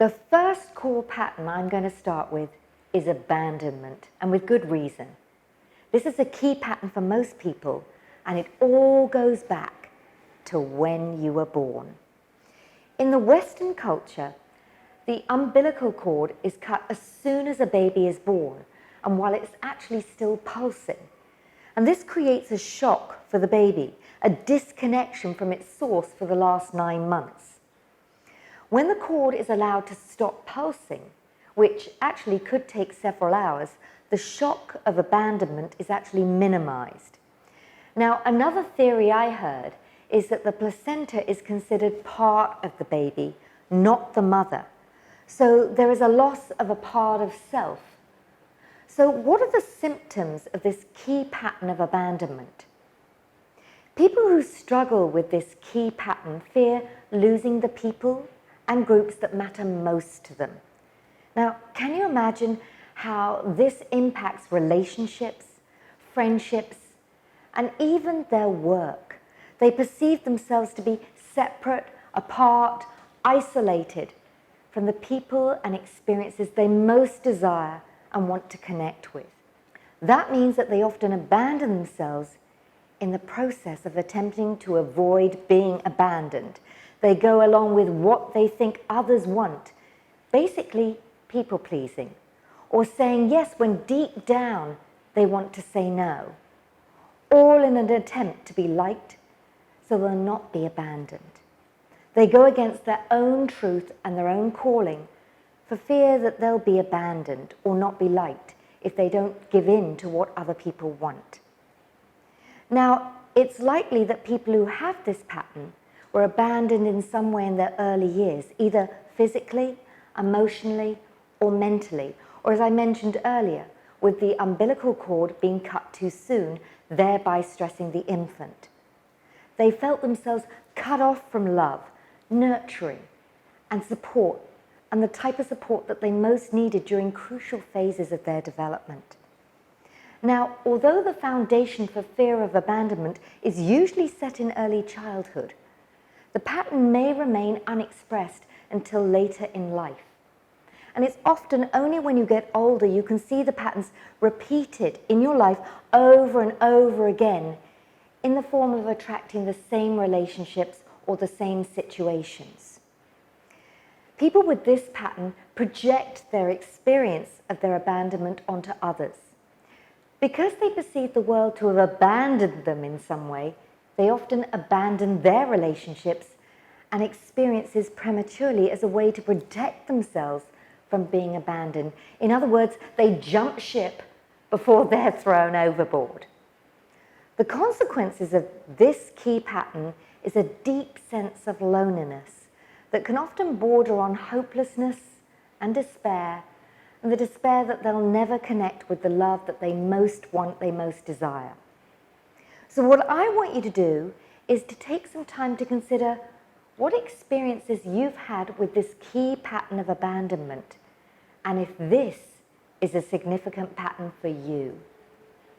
The first core pattern I'm going to start with is abandonment, and with good reason. This is a key pattern for most people, and it all goes back to when you were born. In the Western culture, the umbilical cord is cut as soon as a baby is born, and while it's actually still pulsing. And this creates a shock for the baby, a disconnection from its source for the last 9 months. When the cord is allowed to stop pulsing, which actually could take several hours, the shock of abandonment is actually minimized. Now, another theory I heard is that the placenta is considered part of the baby, not the mother. So there is a loss of a part of self. So what are the symptoms of this key pattern of abandonment? People who struggle with this key pattern fear losing the people and groups that matter most to them. Now, can you imagine how this impacts relationships, friendships, and even their work? They perceive themselves to be separate, apart, isolated from the people and experiences they most desire and want to connect with. That means that they often abandon themselves in the process of attempting to avoid being abandoned. They go along with what they think others want, basically people-pleasing, or saying yes when deep down they want to say no, all in an attempt to be liked so they'll not be abandoned. They go against their own truth and their own calling for fear that they'll be abandoned or not be liked if they don't give in to what other people want. Now, it's likely that people who have this pattern were abandoned in some way in their early years, either physically, emotionally, or mentally, or as I mentioned earlier, with the umbilical cord being cut too soon, thereby stressing the infant. They felt themselves cut off from love, nurturing, and support, and the type of support that they most needed during crucial phases of their development. Now, although the foundation for fear of abandonment is usually set in early childhood, the pattern may remain unexpressed until later in life. And it's often only when you get older you can see the patterns repeated in your life over and over again in the form of attracting the same relationships or the same situations. People with this pattern project their experience of their abandonment onto others. Because they perceive the world to have abandoned them in some way, they often abandon their relationships and experiences prematurely as a way to protect themselves from being abandoned. In other words, they jump ship before they're thrown overboard. The consequences of this key pattern is a deep sense of loneliness that can often border on hopelessness and despair, and the despair that they'll never connect with the love that they most want, they most desire. So what I want you to do is to take some time to consider what experiences you've had with this key pattern of abandonment, and if this is a significant pattern for you.